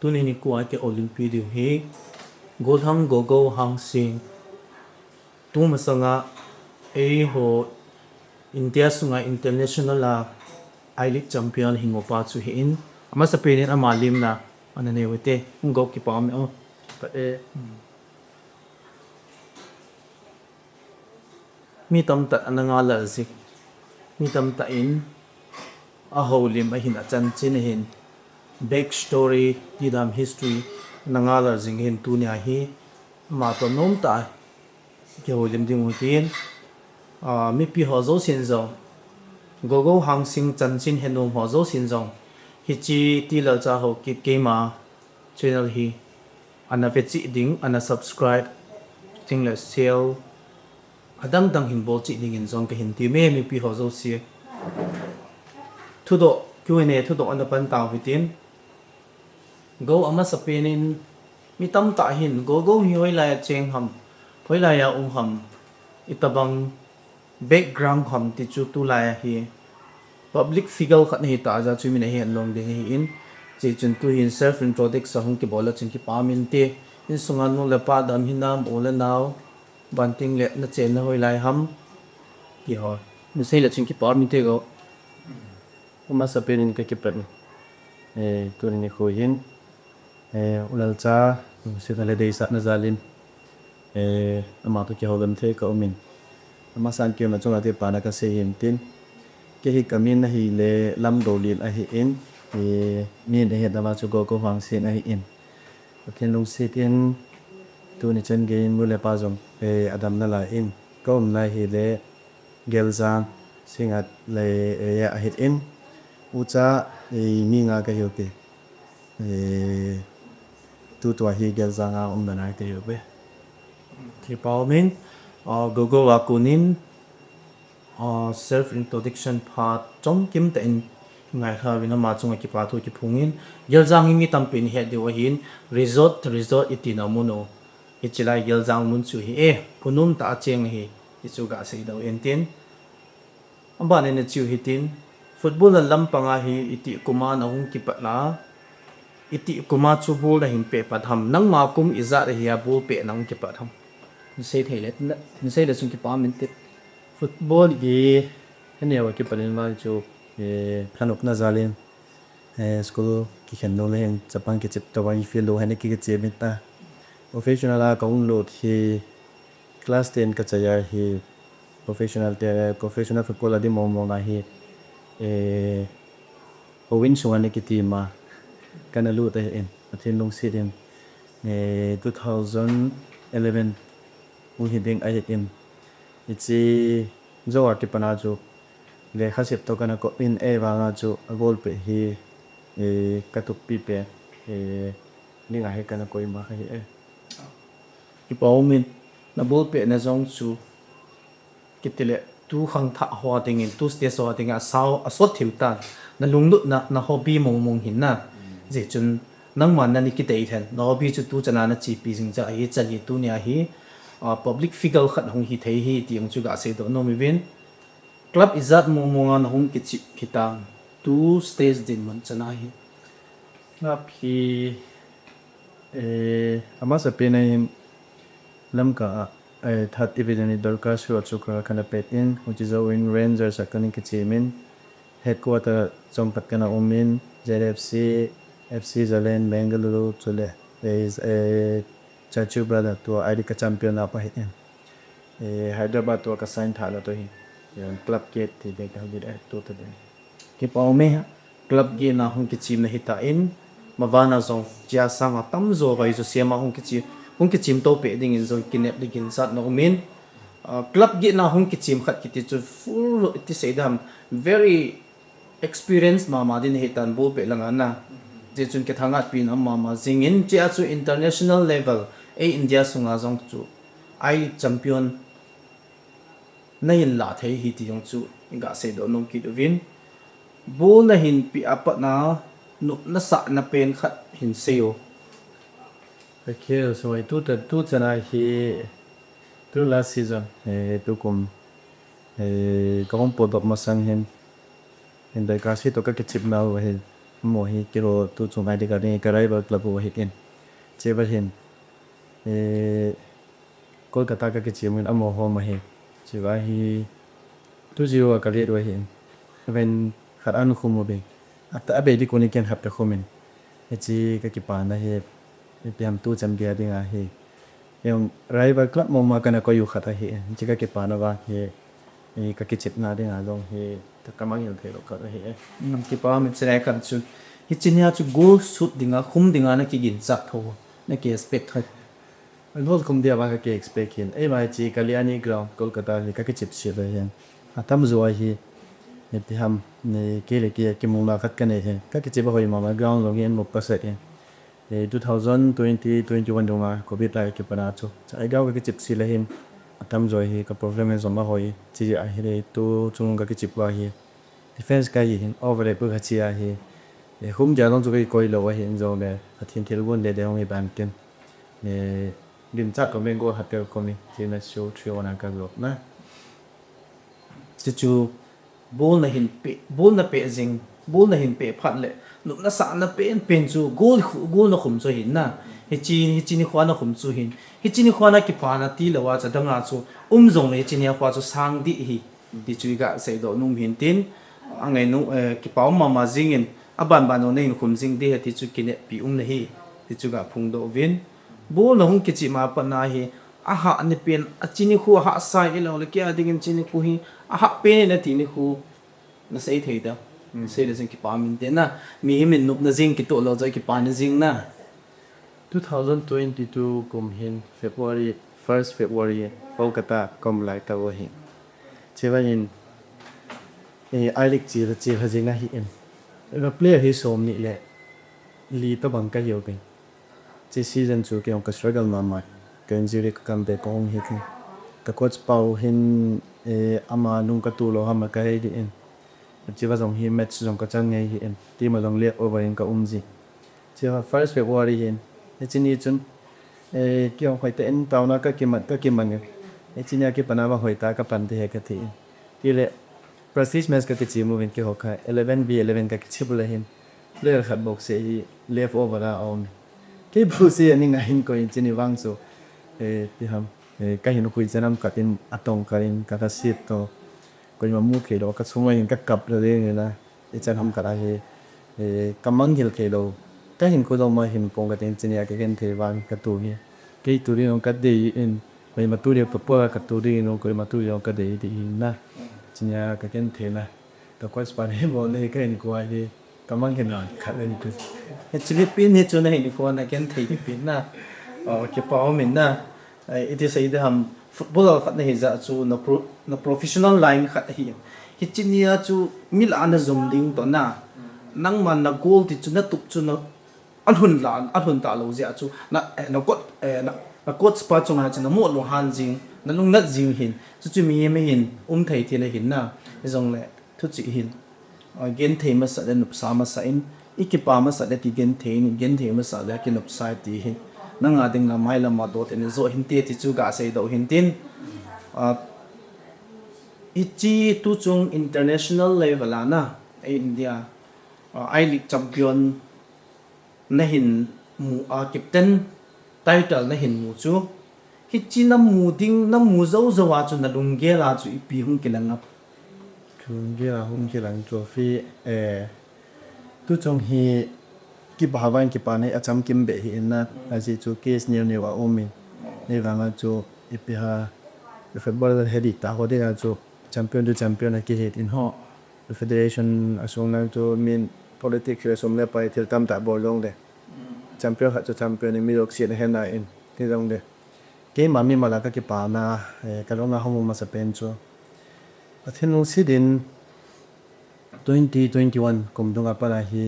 tu ni ku ai ke Olympic hi gold hang go hang sing tu masanga ho India sunga international la I League champion hingopa chu hi in ama sa penin amalim na anane wete go ki pam pa mi tam ta ananga la zik mi tam ta in a holim a hin a chan chin hin back story tidam history nanga la jing hin tu nya hi ma to nom ta ke holim ding utin mi pi ho zo sin zo go hang sing chan chin henom ho zo sin zo hi chi ti la cha ho ki ke ma channel hi ana ve chi ding ana subscribe ting la sale adang dang hin bol chi ding in zong ke hin ti me mi pi ho zo si thu do Q&A thu do an pan taw hitin go ama sa penin mi tam ta hin go hi hoi la cheng ham hoi la ya ham itabang background ham ti chu tu la hi public figure khat hi ta ja chu mi na hi long de hi in che chun tu hin self introduction hung ki bola chin ki pamin te in sungan no le pa dam hinam ola naw banting le na chen na hoi lai ham ki ho ni sei la chin ki pamin te go uma sapenin ka kipan turin ni khoyin ulal cha sitale dei sa na zalin ama to ki hogam the ka umin ama san ki ma chunga te pana ka se him tin ke hi kamin na hi le lam do lil a hi in mi de he dama chu go hang sin a hi in ken lung se tin tu ni chen gein mu le pa jong adam na la in kom na hi le gelzang singat le ya a hit in ucha mi nga ka yoke tu to hi gelzang a na ka yoke ki pamin go wa kunin self introduction part chom kim ta in ngai kha wina ma chunga ki pa thu ki phungin geljang mi tampin he de wahin resort itina muno ichilai geljang mun chu hi punum ta cheng hi ichu ga sei do entin amba ne chu hitin football la lampanga hi iti kuma na hung ki patla iti kuma chu bul da hin pe patham nang ma kum iza re hi bul pe nang ki patham sei thele sei la chung ki pa min te football gi ene wa ki palin ma chu planok na zalin school ki khen no le japan ki chip to wa fi lo hane ki che mita professional a kaung lo thi class 10 ka chayar hi professional football adi mo na hi Owin sungane ki team kana lu ta in athin long sidim 2011 mu hiding ai in ichi zo arti pana chu le khasip to kana ko in wa nga chu gol pe hi katuk pi pe ni nga he kana koi ma hi ki paumin na bol pe na zong chu kitile tu khang tha ho ding in tu ste so ding a sao a so thim ta na lung lu na hobby mong hin na je chun nang man na ni ki tei then no bi chu tu chana na chi pi jing cha hi chali tu nya hi public figure khat hong hi thei hi tiang chu ga se do no mi win club izat monga na hong ki chi khitang tu stage din man chana hi na phi ama sa pe nei lam ka that evident dorka shu achukra kana petin which is a win rangers akani ki chimin headquarter chompat kana umin ZFC FC Zalen Bengaluru chule there is a Chachu brother to ID ka champion apa hitin Hyderabad to ka sign thala to hi club gate ti de ka hudi to to de ki paume club ge na hong ki chim na hita in mawana zong chia sang tam zo gai zo sema hong ki chim to pe ding in zo kinep de gin sat no min club ge na hong ki chim khat ki ti chu full ti seidam very experienced mama din hitan bo pe langa na je chun ke thanga pin mama jingin chia chu international level India sunga zong chu ai champion nayin la thei hi ti yong chu inga se do nom ki do win bol na hin pi apa na no na sa na pen khat hin seo okay so I tu chana hi tu last season tu kum kong po dok masang hin in the kasi to ka kichip na he mùa hi kilo tu chung ai đi cái đấy vào club của hiện chế vào hiện Kolkata cái chiếc mình âm mùa hôm mà hiện chế vào hi tu zero cái đấy rồi hiện when khát ăn không một bên at abe đi con đi hấp được không mình chỉ cái pan đó hi biam tu chăm bia đi ngà hi yung rival club mo mà cái nào có yêu khát hi chỉ cái pan đó hi cái chip na đi ngà long hi tất cả mọi người thấy được cái hi ki pa mi chrai kan chu hi chinya chu goal shoot dinga khum dinga na ki gin chak tho na ki expect khat Anh không đi vào cái expect hiện ấy mà chỉ Kalyani ground Kolkata thì các cái chip xịt rồi hiện tam rồi thì thì ham này cái mùng là cái này hiện các cái chip hồi mà ground rồi hiện một percent hiện thì 2020-21 đúng không Covid lại cái phần nào chứ cái cái chip xịt là hiện tam rồi thì cái performance mà hồi chỉ ai thì tu chung cái chip vào hiện defense cái hiện overlap cái chi thì không giờ nó cái coi lâu hiện rồi này thiên thiên luôn để ông ấy bàn tiền điểm chắc của mình có hạt tiêu của mình chỉ là show chiều nào cả rồi nè chu ball na hin pe ball na pe jing ball na hin pe phat le núp na sa na pen chu goal na khum chu hin na hi chi ni khwa na khum chu hin hi chi ni khwa na ki pa na ti lawa cha danga chu zong le chi ni khwa chu sang di hi ti chu ga sei do num hin tin angai nu ki pau ma jing in aban ban no nei khum jing di ti chu ki ne pi na hi ti chu ga phung do vin ball na hung ki chi ma pa na hi aha ne pen a chi ni khu ha sai ilo le kya ding chi ni khu hi aha pen na ti ni khu na sei thei da sei le jing ki pa min te na mi min nup na jing ki to lo jai ki pa na jing na 2022 cùng hiện February 1st February Kolkata cùng lại tàu hiện chỉ vậy in ai lịch chỉ là gì na hiện cái player hi som ni le li to bằng cái hiệu cái chỉ season chu cái ông cái struggle mà cái injury cái comeback ông hi cái coach Pau hin ama nung cái tu lo ham cái đi in chỉ vào dòng hi match dòng cái chân ngay hiện team mà dòng liệt over in cái gì chỉ vào 1st February hiện chỉ ni chun cái ông phải tên tàu nó cái kim mặt chỉ ni cái pana vào hồi ta cái pan thì cái thì lệ prestige match cái chỉ moving cái học cái 11v11 cái chip là hiện lệ khát bốc sẽ left over là ông cái bù sẽ anh ngay hình coi chỉ ni vang số thì ham cái hình khui chân nam cái tin atong cái in cái shit to coi mà mua cái đó cái số mấy cái cặp rồi đấy là để chân ham cái này cầm mang hiểu cái đó cái hình của mà hình phong cái tên này cái hình thế vang cái tu kia cái tu đi nó cái đấy in vậy mà tu đi phải bữa cái tu đi nó coi mà tu đi nó cái đấy thì na chỉ nhà cái hình thế na cái quái span hết bọn này cái hình của ai thì cầm mang hình nào khác lên cái Philippines hết chỗ này thì có này cái Philippines na cái bảo mình na it is either ham football phát này ra chu na professional line khát hi hi chinia chu mil an zoom ding to na nang man na goal ti chu na tuk chu na an hun ta lo ja chu na kot spa chung ha chana mo lo han jing na lung na jing hin chu mi me hin thei thi le hin na zong le thu chi hin gen thei ma sa le nup sa ma sa in ikipa ma sa le ti gen thei ma sa le ki nup sa ti hin na nga ding la mai la ma do te ne zo hin te ti chu ga sei do hin tin ichi tu chung international level na India I League champion na hin mu captain title na hin mu chu hi chi na mu ding na mu zo zo wa chu na lung ge la chu pi hung kilanga chung kia hung kia lang trophy tu chung hi ki bhawan ki pa ne acham kim be hi na asi chu case ne wa omi ne ranga chu ipiha football hedi ta ho de chu champion ki hit in ho the federation asong na chu min politics som le pai thil tam ta bol long de champion ha chu champion ni milok si hen na in ti long de ke ma mi mala ka ki pa na ka long na homo ma sa pen chu athin long si din 2021 kum dunga para hi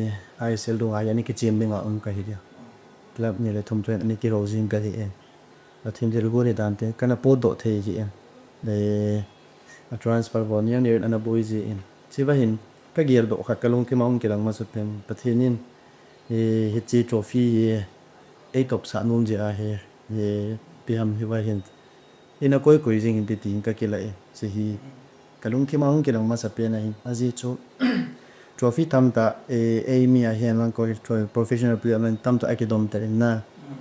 ISL dunga yani ki chim binga ka hi dia club ni le thum tren ani ki rosing ka hi athin del go ni dan te kana po do the ji le a transfer bon yan ni ana boy ji in chiwa hin ka gear do khat kalong ki maung ki lang ma su pen pathinin hi chi trophy e top sa num je a he piam hi wa hin ina koi jing tin ka ki lai se hi kalung ki maung ki lang ma sa pen a hin aji chu trophy tam ta mi a hian lang ko professional player man tam ta akidom ta na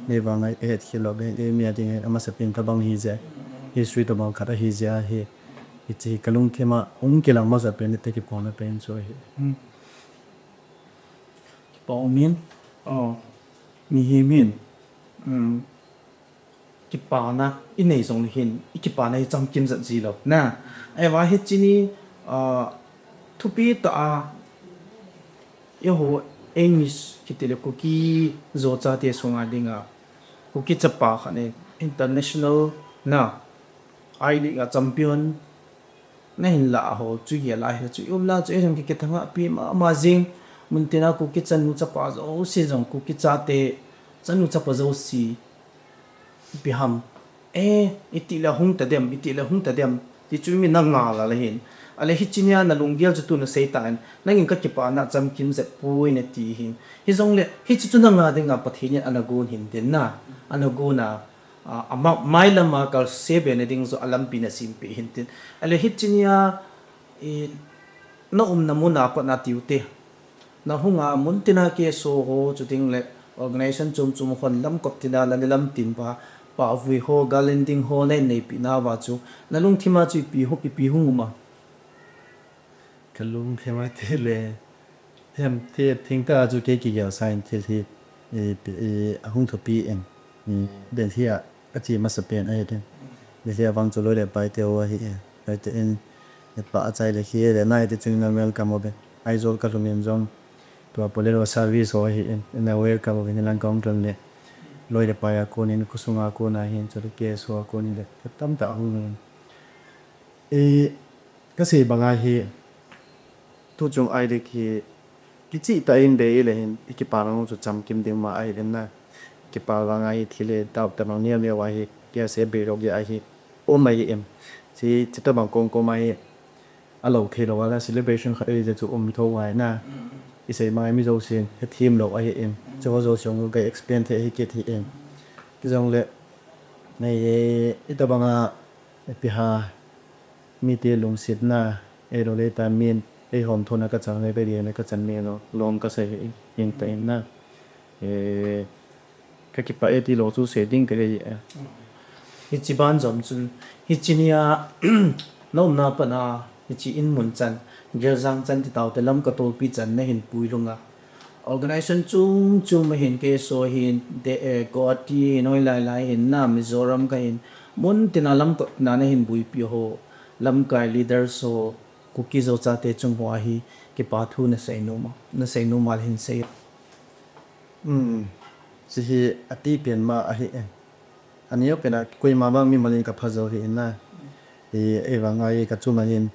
ne ba ngai et khilo be mi a ding ama sapin ta bang hi je history to bang khata hi ja hi ichi kalung thema ke lang ma sa pen te ki pona pen so hi Bảo miên mi hi miên cái bà na in này giống hình cái bà này trong kim giật gì đâu na ai nói hết chi ni thu pi ta yêu hồ English cái tele cookie zo cha te songa dinga cookie chapa khane international na ai liga champion na hin la ho chu ye la he chu yum la chu em cái thanga pi ma jing mun tina cookie chan nu chapa zo si jong cookie cha te chan nu chapa zo si biham itila hung ta dem ti chu mi na nga la hin ale hichinya na lungial chu tu na seitan nangin ka kipa na cham kim ze pui ne ti hin hi zong le hi chu na nga dinga pathin anagun hin din na anaguna ama mailama kal sebe ne ding zo alam pina simpi hin tin ale hichinya na na muna pa na tiute na hunga mun tina ke so ho chu ding le organization chum khon lam kop tina la lam tin pa vui ho galending ho nei pi na wa chu na lung thima chu pi hunguma kalung thema te le hem te thing ta chu ke ki ya sign te thi hung tho pi en den thia a chi ma sa pen ai den le thia wang chu lo le pai te o hi pai te en pa chai le khi le nai te chung na mel kam obe ai zol ka lumem jong to polero service ho hi en na wer ka obe lang kong tron le loi le pa ya ko nin kusunga ko na hin chu ke so ko ni le tam ta hu ka se banga hi tu chung ai de ki chi ta in de le hin ki pa rang chu cham kim ding ma ai den na ki pa wang ai thile ta ta mang ne wa hi ke se be ro ge ai hi o mai em chi ta bang kong ko mai a lo ke lo wala celebration kha e chu tho wai na isai mai mi zo sin he thim lo ai em cho zo chong ge explain the hi ke thi em ki jong le nei ita banga pi ha mi te lung sit na e ro le ta min e hom thona ka chang le be ri na ka chan me no lom ka se in ta in na ka ki pa e ti lo chu se ding ke re hichiban jom chu hichinia nom na pa na hichi in mun chan gerzang chan ti taw te lam ka tol pi chan na hin pui lunga organization chung hin ke so hin de ko ati noi lai hin na mizoram ka hin mun tinalam ko na hin bui pi ho lam kai leader so cookie zo cha te chung wa hi ke pa thu na sei no mal hin sei si hi ati pen ma a hi anio pena koi ma ba mi malin ka phazo hi na e wanga ye ka chu ma hin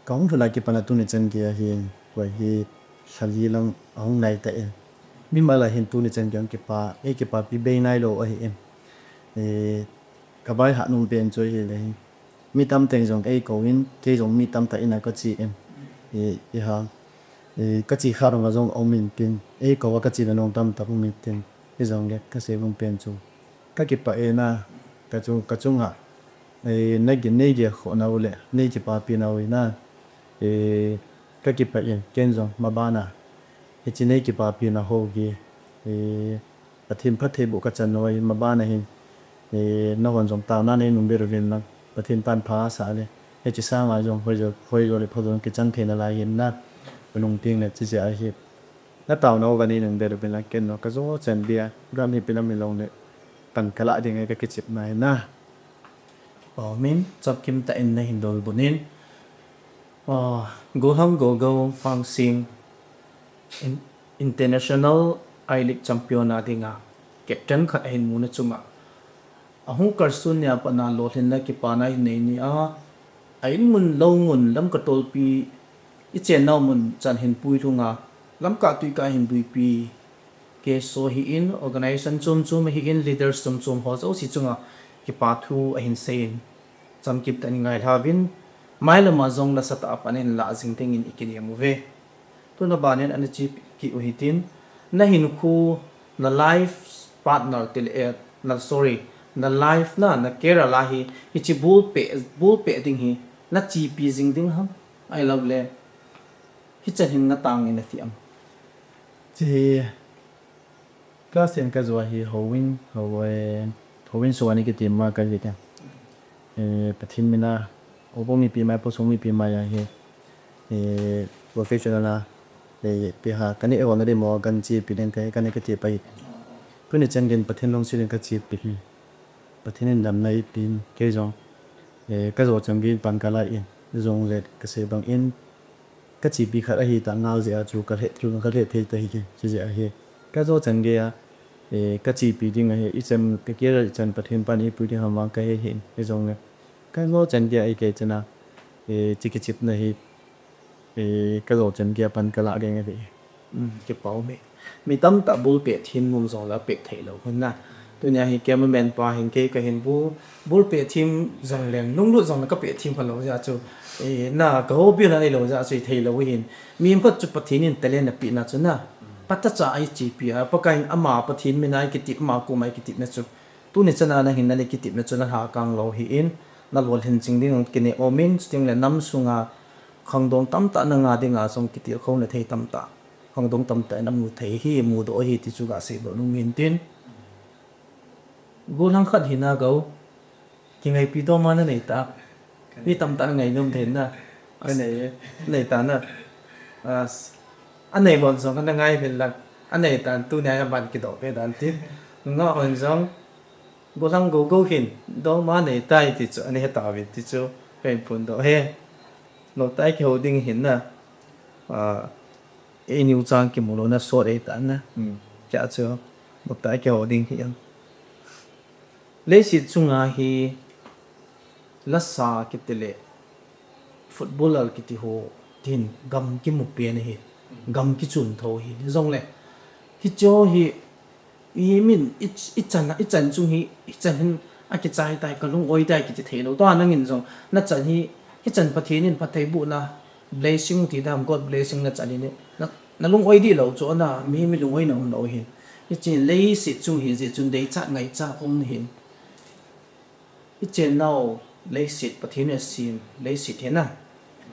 kong thula ki pana tu ni chen ki hi wa hi sali lang ong nai ta mi mala hin tu ni chen kyang ki pa pi be nai lo a hi ka bai ha num pen choi hi le mi tam teng jong e ko in ke jong mi tam ta ina ka chi ha ka chi khar ma jong ong min pin e ko wa ka chi na nong tam ta mi tin e jong le ka se bung pen chu ka ki pa na ka chu nga na gi kho na ule ne chi pa pi na wi na ka ki pa ken jong ma ba na e chi ne ki pa pi na ho gi pathim phathe bu ka chan noi ma ba na hin na hon jong ta na ne num be ro vin na pathin pan pha sa le e chi sa ma jong hoi jo le phodon ki chan the na la yin na nung ting ne chi a hi na taw no vani nang de bin la ken no ka zo chen bia ram hi pinam mi long ne tan kala ding e ka ki chip nai na min chap kim ta in na hin dol bunin go fang sing international I League champion na dinga captain kha hin mu na chunga ahu karsun ya pa na lo hin na ki pa na nei ni ai mun lo ngun lam ka tol pi i chen naw mun chan hin pui thunga lam ka tui ka hin bui pi ke so hi in organization chum hi in leaders chum ho zo si chunga ki pa thu a hin sein cham kip tan ngai havin maila ma zong la sat up anin la jing ting in ikini amuve to na banen an chi ki uhitin na hin khu na life partner til na sorry na life na kerala hi chi bul pe ding hi na chi pi jing ding ham I love le hi chen hin na tang in ti am thì class ten cái rồi thì howin số anh cái team mà cái gì cả pathin mina obo mi pi mai po so mi pi mai ya he professional na le pi ha kan e on de mo kan chi pi den kai kan ke ti pai pune chen gen pathin long sin ka chi pi pathin dam nai pin ke jong cái rồi chang gi pan kala in jong le ka se bang in cái chi pi khat a hi ta ngao je a chu ka he the ta hi chi je a he cái rồi chang ge a cái chi pi ding a he isem ke ke chan pathin pan i pu ding ha ma ka he hin ke jong le cái rồi chang ge ai ke chana chi ke chip na hi cái rồi chang ge pan kala ge nge cái bảo mi tâm ta bul pe thiên mum zong la pe thei lo hun na tu nya hi cameraman pa hin ke ka hin bul pe team zong leng nung lu zong la ka pe team phan lo ja chu na ka ho bi na nei lo ja chu thei lo hin mi em chu pathin in telen na pi na chu na patta cha ai chi pi a pa kain ama pathin mi nai ki tip ma ku mai ki tip na chu tu ni chana na hin na le ki tip na chu na ha kang lo hi in na lol hin ching ding ki ne omin sting le nam sunga khang dong tam ta na nga ding a song ki ti kho na thei tam ta khang dong tam ta na mu thei hi mu do hi ti chu ga se do nu min tin gulang khat hina go ki ngai pi do ma na nei ta pi tam ta ngai num then na cái này này ta na anh này bọn sống cái ngay bên là anh này ta tu này bạn cái đó cái đàn tiếp nó còn giống gulang go go hin do ma này tai thì chỗ anh ấy tạo việc thì chỗ cái phần đó he nó tai cái holding hin na nhiều trang cái mồ nó sốt ấy ta na chả chỗ nó tai cái holding hin lấy sự chung hi lát sa cái tele footballer cái tí hồ tin gam cái mục biển hi gam cái chuẩn thầu hi giống lệ hi cho hi ý mình ít chân chung hi ít chân hin cái trái tay cái lông oi tay cái thế nó toàn nó nhìn giống nó chân hi ít chân bắt thiên bắt thấy bu na blessing thì đam God blessing nó chân hi nó lông oi đi lâu chỗ na mi lông oi nó lâu hi ít chân lấy sự chung hi sự chung đấy chắc ngày chắc hôm hi ít chân nào lấy sự bắt thiên là xin lấy sự thế na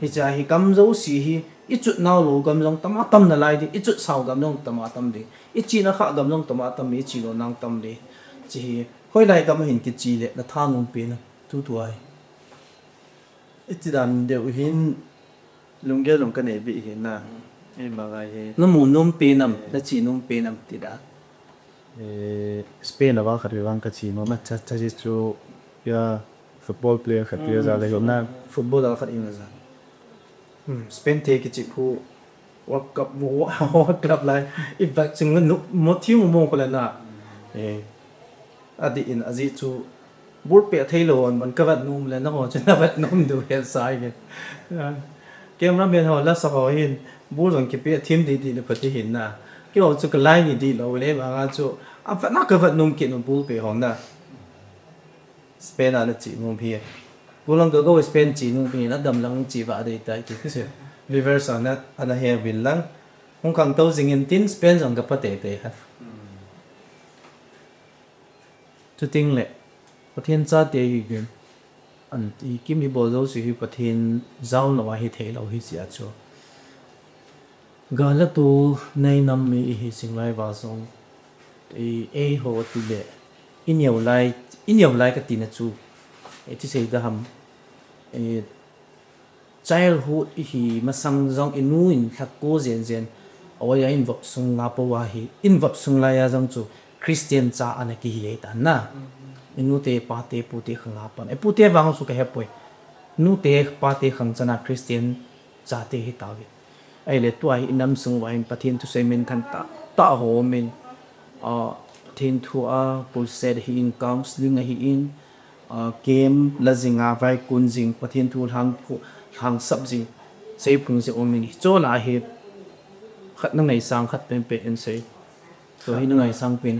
hi cha hi kam zo si hi ít chút nào lo gam long tama tam na lai đi ít chút sau gam long tama tam đi ít chi na kha gam long tama tam mi chi lo nang tam đi chi hoi lai gam hin ki chi le na thang ngum pe na tu tu ai ít đàn đều hin lung ge lung cái này bị hin na mà cái he nó mu num pe nam na chi num pe nam ti da Spain là vào khát vang cái chi mà chắc chắc chú ya football player khát vang ra đây hôm nay football da khat in za Spain te ki chi phu World Cup World Cup lai if back chung na mo thiu mo ko la na adi in azi chu bur pe thei lo on man ka vat num le na ho chen na vat num du he sai ge cameraman ho la sa ho hin bur jong ki pe thim di le phati hin na ki ho chu ka lai ni di lo le ba ga chu a vat na ka vat num ki no bur pe ho na Spain ala chi num phi bulang go Spain chi num phi na dam lang chi va dei tai ki se reverse ana ana he win lang hong kong to jing in tin Spain jong ka pate te ha chu ting le pathian cha te hi gen an ti kim hi bol zo si hi pathian zau no wa hi the lo hi sia chu gala tu nei nam mi hi sing lai wa song e ho tu le in yo lai ka tin chu e ti sei da ham e childhood hi masang jong inu in thak ko zen awaya in vop sung nga po wa hi in vop sung la ya jong chu Christian cha ana ki hi ta na inu te pa te pu te khanga pan e pu te wang su ka hepoi nu te pa te khang chana Christian cha te hi ta wi ai le tuai inam sung wa in pathin tu semin than ta ho min thin thu a pul set hi in counseling hi in game la zinga vai kun jing pathin thu hang sabji sei phung se omini cho la hi khat na ngai sang khat pen pe en sei to hi na ngai sang pen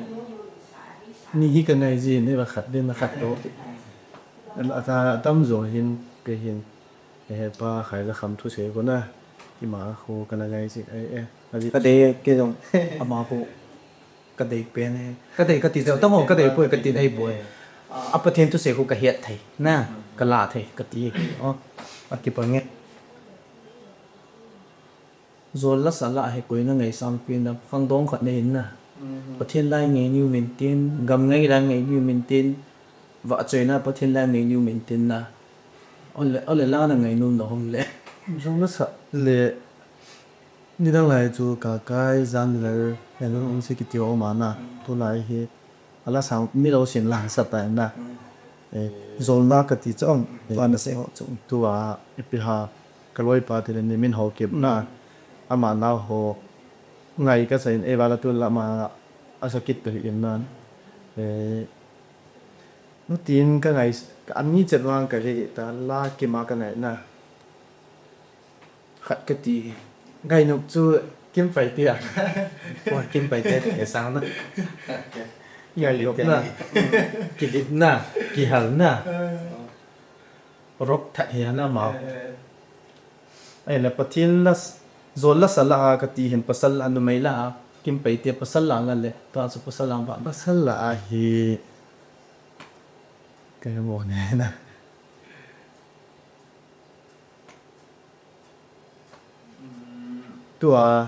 ni hi cái này gì nên là khát đến là khát đó anh ta tâm rồi hin cái hin cái ba khai là khám thu sẽ có na thì mà khu cái này gì ấy ka de ke jong ama ko ka de pen he ka ti tong ho ka de pu ka ti dai boy a pathin tu se ko ka hiat thai na ka la thai ka ti o a ki pa nge zol la sala he koi na ngai sam pin na phang dong khat ne in na pathin lai ngai new maintain gam ngai ra ngai new maintain wa choi na pathin lai ngai new maintain na ole la na ngai nu no hom le Rong nó sợ lệ đi đang lại chú cả cái gian là hiện nó cũng sẽ cái tiêu mà na tôi lại thì là sáng mi đầu xin là sắp tại na rồi na cái tí trong và nó sẽ họ trong tôi à bây giờ cái lối ba thì là mình học kịp na mà nào họ ngày cái gì em bảo là tôi làm mà ở sao kít được hiện na nó tin cái ngày anh nghĩ chết vang cái gì ta là cái mà cái này na khat ka ti ngày nộp chú kiếm phải tiền wa kim pai te ke sang na ngày nộp na ki dit na ki hal na rok tha ya na ma ai la pathin la zol la sala ka ti hin pasal anu mai la kim pai te pasal la la le ta su pasal lang ba pasal là hi cái mồ này nè tua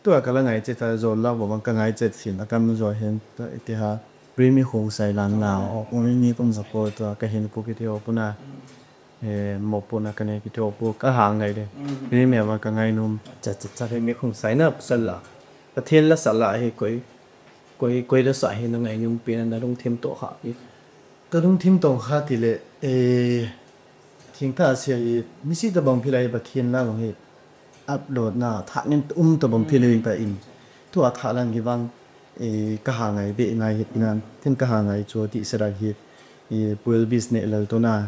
cái là ngày chết ta rồi là bọn cái ngày chết thì là cái rồi hiện tại thì ha primi hong sai lan nào ông ni cũng rất có tua cái hiện phụ cái điều bữa na một bữa na cái này cái điều bữa cái hàng ngày đấy primi mà cái ngày nôm cha cha cha mi khong sai na pasal la pathin la sala he koi da sa he na ngai nyum pin na rong them to kha cái đúng thêm tổng khác thì lệ thiên ta sẽ mi sĩ tập bằng phi lại bát thiên la bằng hệ upload na thà nên tập bằng phi lại tại in tua thà lang cái vang cái hàng ngày bị ngày hiện nan thiên cái hàng ngày cho thị sẽ ra hiện build business là tôi na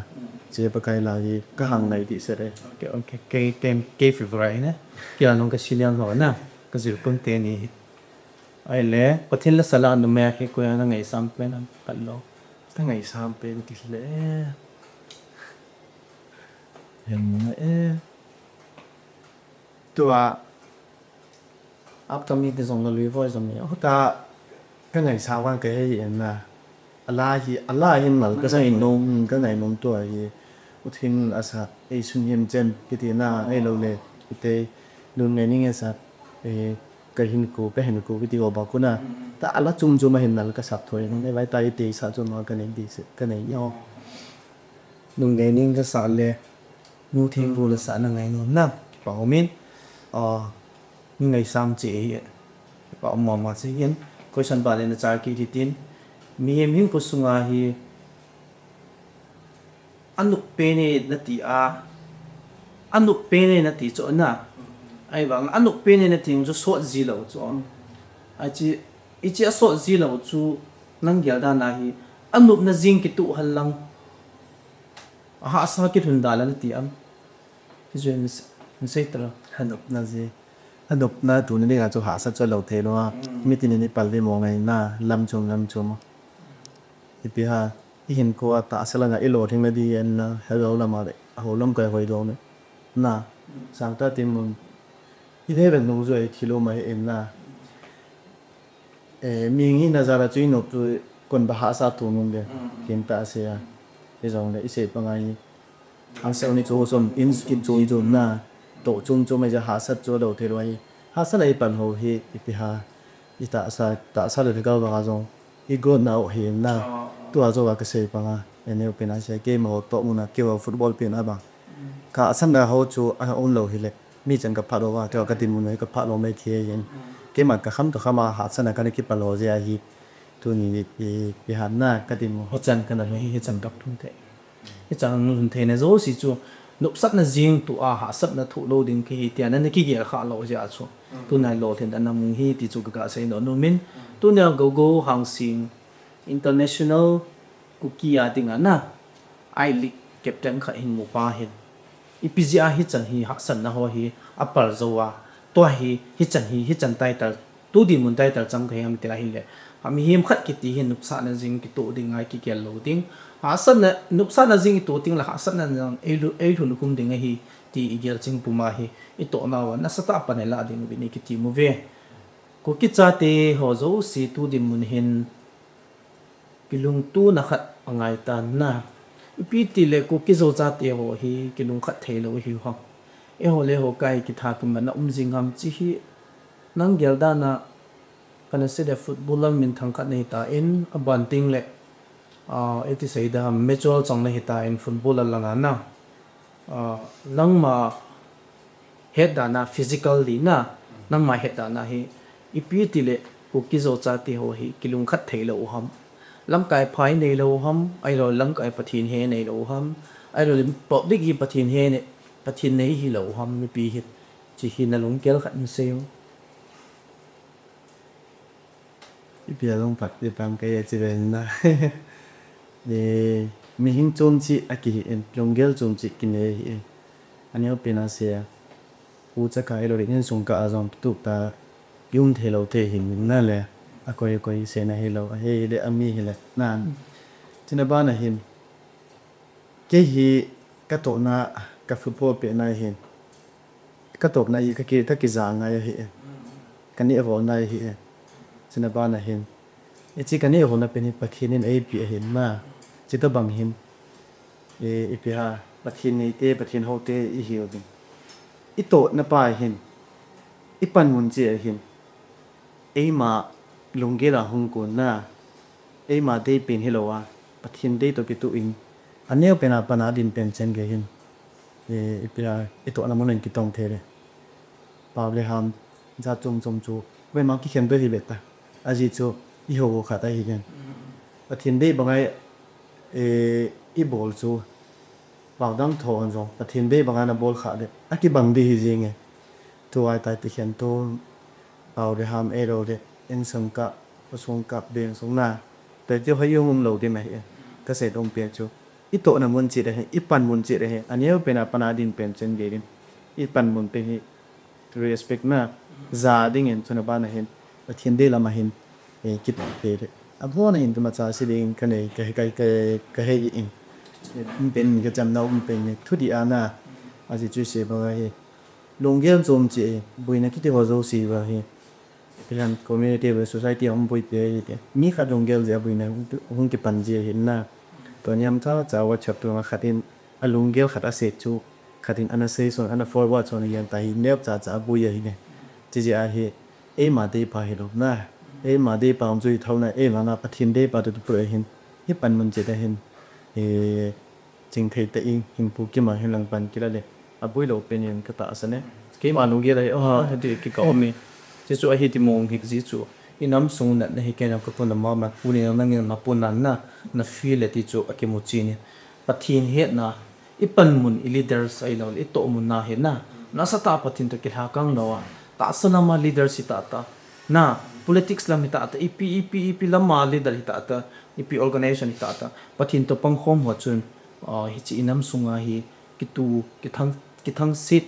chế bậc cái là cái hàng ngày thị sẽ ra cái favorite na kya nong ka silian ho na ka zil pun te ni ai le pathin la sala no me ke ko na ngai sam pe na kal lo cái ngày sau bên cái lễ em tua upcoming te zong la lui voice zong ni ta cái ngày sau quan cái gì là Allah hin mal cái sao nôm cái ngày nôm tuổi gì u thiên asa ai sun yem chen cái tiền na ai lâu lệ cái luôn ngày ní nghe sa cái hin cô cái hin cô cái điều bảo cô na ta Allah chung chung mà hin là cái sắp thôi nó vai tay tì sa chung nó cái này đi cái này nhau nung ngai ning ka sa le nu thing bu la sa na ngai no na pa min ni ngai sam che pa ma se yen question ba le na char ki ti tin mi hem hin ko sunga hi anuk pe ne na ti a anuk pe ne na ti cho na ai wang anuk pe ne na ting jo so ji lo cho ai chi ichi a so ji lo chu nang gyal da na hi anup na jing ki tu hal lang ha sa ki thun dalan ti am jen sei tra hanop na tu ni ga cho ha sa cho lo the lo mi tin ni pal ve mo ngai na lam chum ipi ha i hin ko ta sala nga ilo thing na di en na hello la ma de ho lam kai hoi do ne na sang ta tim mun i the ben no zo thilo mai em na mi ngi na zara chui no tu kon ba ha sa tu nung de kim ta se ya e jong de i se pa ngai ang se ni cho som in skin cho i na tổ chung cho mấy giờ hạ sát cho đầu thế rồi hạ sát này bản hồ hi ipi ha i ta sa được cái vào rồi i go nào hiện na tua cho cái gì bằng anh em bên này game hồ tổ muốn là kêu football bên à bằng cả sân là hồ cho anh ôn lâu hi lệ mi chân cái phát đồ và cái team muốn cái phát đồ mấy thế yên cái mà cái khăm cái mà hạ sân là cái cái phát đồ gì hi tu ni bị hạn na cái team ho chan kan na hi chan kap thun the hi chan nun the ne zo si chu nục sắt na riêng tụ hạ sắp na thụ lô đình khi tiền nên cái gì khá lỗ giờ số tu này lỗ thì đã nằm hi thì chú cái xây nó mình tu này go hàng sinh international cookie tiếng Anh na ai lịch captain khai hình một ba hình ipizia hi chân hi hạ sân na ho hi upper zoa to hi chân title tu đi muốn title trong cái em tira hi le hami him khát cái tí hình nục sắt na riêng cái tụ đình ai cái lỗ tiếng hạ sân na nục sắt na riêng tụ tiếng là hạ sân na rằng ai thu nục cung tiếng hi ti igel ching puma hi ito na na sata pa nila ding bini ki ti movie ko ki cha te ho zo si tu dim mun hin kilung tu na khat angai ta na ipi ti le ko ki zo cha te ho hi kilung khat thelo hi ho e ho le ho kai ki tha kum na jing ham chi hi nang gel da na kana se de footballer min thang khat nei ta in a ban ting le eti sei da mutual chang na hi ta in football langa na nang ma head da na physically na nang ma head da na hi ipi ti le ku ki zo cha ti ho hi kilung khat thei lo ham lam kai phai nei lo ham ai ro lam kai pathin he nei lo ham ai ro public hi pathin he ne pathin nei hi lo ham mi pi hi chi hi na lung kel khat se yo bây giờ long phát đi bằng cái gì vậy na để mình hình dung chỉ à cái long gel dung chỉ cái này anh em bên nào sẽ u chắc cái rồi nên sung cả azam tụ ta dùng thế lâu thế hình mình nè lẽ à coi sẽ này lâu hay để ami hay là nè cho nên bạn này hình cái gì cái tổ na cái football bên này hình cái tổ này cái dạng này hình cái này vào này hình cho nên bạn này hình chỉ cái này hôm nay bên bác hiền ấy bị hình mà chỉ có bằng hình bị ha bác hiền này tê bác hiền hậu tê hiểu được ít tổ nó bài hình ít pan muốn gì hình ấy mà lồng ghê là hung cuốn na ấy mà đây bên hello à bác hiền đây tôi bị tụ in anh ấy bên nào din bên chân cái hình bị ha ít tổ nó muốn lên cái tông thế đấy bảoเลยham ra chung chú bên mà cái khen bên thì biết ta à gì chú yêu khá tay hiện và thiên đế bằng ai ít bol chú bảo đăng thôn rồi và thiên đế bằng ai là bol khá đấy à cái bằng đi gì nghe tu ai tại hiện tu bảo để ham rồi đấy em sung cặp và sung cặp bên sung na để cho hay dùng lâu đi mày cái sẽ đông biệt chú ít tổ là muốn chỉ đấy ít pan muốn chỉ đấy anh ấy bên nào din bên chân cái đi ít pan muốn bên respect na za ding en tuna ba na hin và thiên đế là mà hin kit pe de abo na hin tuma cha si ding ka nei ka he in ben ka jam na ben thu di ana a ji chu se ba he long gel zom chi bui na kiti ho zo si ba he pian community và society om bui pe de mi kha long gel ja bui na hung ki pan ji hin na to nyam cha cha wa chap tu ma khatin a long gel khata se chu khatin ana se so ana forward so ni yan ta hi nep cha bui ya hi ne ji a hi e ma de pa hi lo na e mà đi bằng duy thâu này e là na bắt thiên đế bắt được bữa hin hiệp ban mình chỉ để hin chính thấy tại hình phụ kia mà hin lang ban kia là à buổi lâu bên những cái tạ sân ấy cái mà nó kia là thì cái cậu mi chỉ cho ai thì mong cái gì cho in năm sung nè này cái nào có con mà phụ này nó nghe mà phụ nắn na feel là thì cho cái một chi này bắt thiên hết na ít ban mun leaders ai nào ít tổ mun na hết na sát ta bắt thiên cái hạ căng đâu ta sân mà leadership ta na politics lam hita ata ep lama leader hita ata ep organization hita ata pathin to pangkhom ho chun hi chi inam sunga hi ki thang sit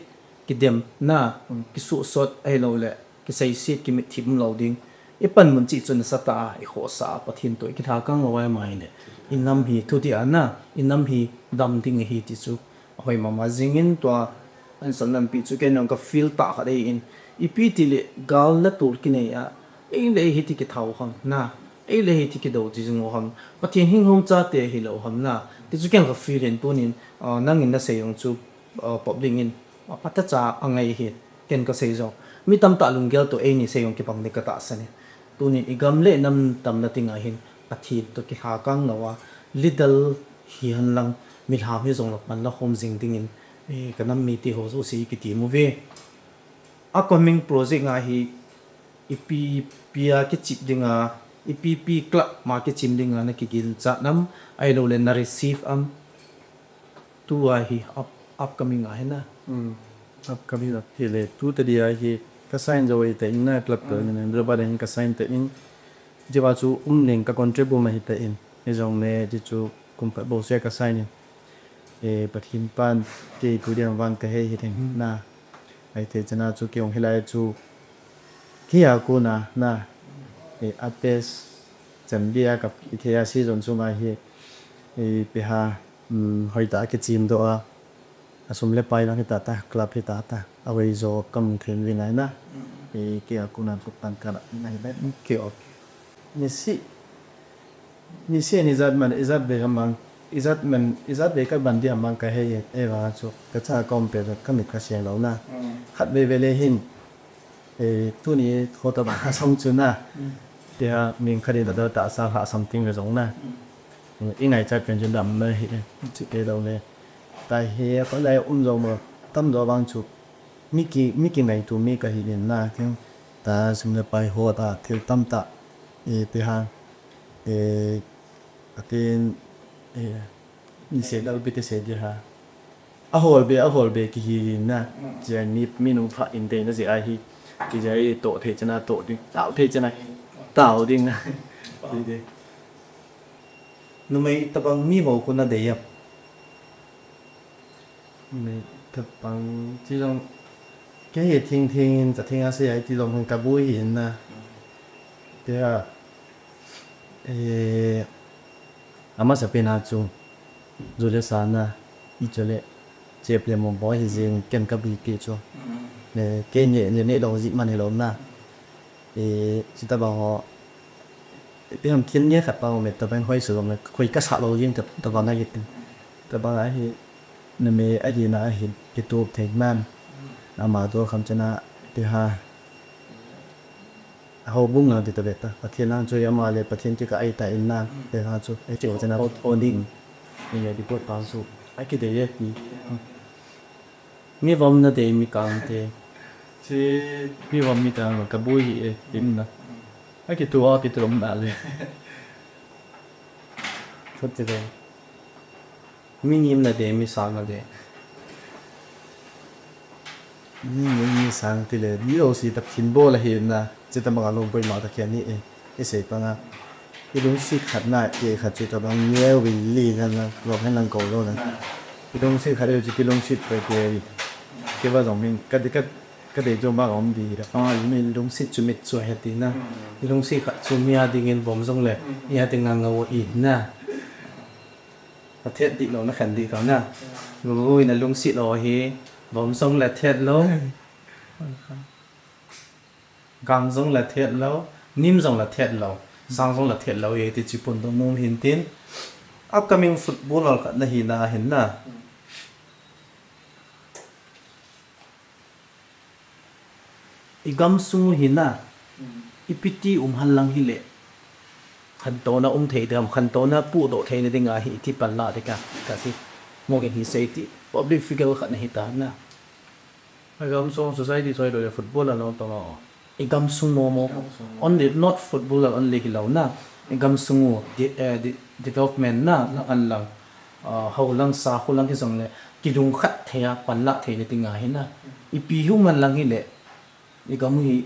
ki dem na ki su sot ai lo le ki sai sit ki mit thim loading ipan mun chi chun sata i kho sa pathin to ki tha kang lawai mai ne inam hi thu ti ana inam hi dam ding hi ti chu hoi mama jingin to an sanam pi chu ke nang ka feel ta kha dei in ipi ti le gal la tur ki nei a ei le hi ti ki thau ham na ei le hi ti ki do ti jing ham pathin hing hong cha te hi lo ham na ti chu ken ka feel in punin nang in na se yong chu public in pata cha angai hi ken ka sei zo mi tam ta lungel to ei ni se yong ki pang ni ka ta sane tunin igam le nam tam na tinga hin pathin to ki ha kang nawa lidal hi han lang mi ha hi zong man la hom jing ding in kanam mi ti ho zo si ki ti mu ve upcoming project nga hi ipi pia ke chip dinga ipp club ma ke chim dinga na ki gil cha nam ai lo le na receive am tu a hi upcoming a hena upcoming là thì là tu tới đi thì cái sign rồi tại na club tới nên rồi bắt đầu cái sign tới in chỉ bảo chú nên cái contribute mà hiện tại in cái dòng này thì chú cũng phải bổ sung cái sign bắt hình pan thì cứ điểm vang cái hay thì na ai thế cho nên chú kêu ông hay chú khi à cô na artist chấm bia gặp cái à si dòng chú mà hi bị ha hỏi ta cái chim đó asum le pai lang kita ta club kita ta away zo kam khen vi nai na kia kuna tu pan kana nai ba ki ok ni si ni zat man izat be gamang izat ve ka bandi amang ka he ewa chu ka cha compare ka mit ka siang lo na khat ve ve le hin tu ni khota ba song chu na tia min khari da ta sa ha something ve zong na in ngai cha pen chen dam me hi chi ke lo le ta he có lai zong mo tam do bang chu mi ki ngai tu mi ka hi na ken ta sim le pai ho ta thil tam ta te ha atin ni se dal bit se di ha a hol be ki hi na je ni minu pha in de na je ai hi ki je to the chana to đi tạo thế chana tạo đi na đi đi numai tabang mi mo ko na de yap mi tập bằng chỉ long cái gì thiên thiênจะthiên sẽ ai chỉ long con cá bui hiện na thế à ama sẽ bên nào chung rồi để sáng na ít cho lệ chép lên một bó thì riêng kem cá bì kia cho để cái nhẹ nhẹ đầu dị mà này lớn na chúng ta bảo họ cái làm thiên nhiên khác bao mệt tập anh hơi sử dụng là khơi cắt sạo đầu riêng tập vào này tập vào này thì nên mình ai đi na hiện cái tổ thành man mà tôi không cho na thứ hai hầu bung là thì tập ta và thiên lang chơi mà lại thiên chỉ cái ai tại na để ha cho ai chịu cho na ổn định bây giờ đi bớt bao số ai cái đấy gì mi vom na de mi kang te chứ vì vậy mình đang cái bụi tím nè cái tua bị trộm đã rồi thật thế mi nim na de mi sang na de mình sang thì là đi đâu xí tập thiên bố là hiện nè chỉ tập bằng lông bơi mà tập kia này cái gì bằng à cái đúng xí khát này cái khát chỉ tập bằng nhiều vì lý nên là rồi hay năng cầu rồi nè cái đúng xí khát đều chỉ cái đúng xí phải cái vào dòng mình cái để cho bác ông đi đó mi long sit chu mit chu he ti na long sit kha chu mi a ding in bom song le ya te nga ngaw I na ta thet di lo na khan di ka na ngoi na long sit lo hi bom song le thet lo gang song le thet lo nim song le thet lo sang song le thet lo ye ti chi pon dong mom hin tin upcoming footballer kha na hi na hin na igam sungu hina ipiti hallang hile khanto na thei dam khanto na pu do thei na dinga hi ti palla de ka si mo gen hi sei ti public figure khan hi ta na agam song society soi do football là nó to igam sungu mo only not footballer only ki lo na igam sungu development na an lang ho lang sa ho lang ki song le ki dung khat thea palla thei na dinga hi na ipi hu man lang hi le igam hi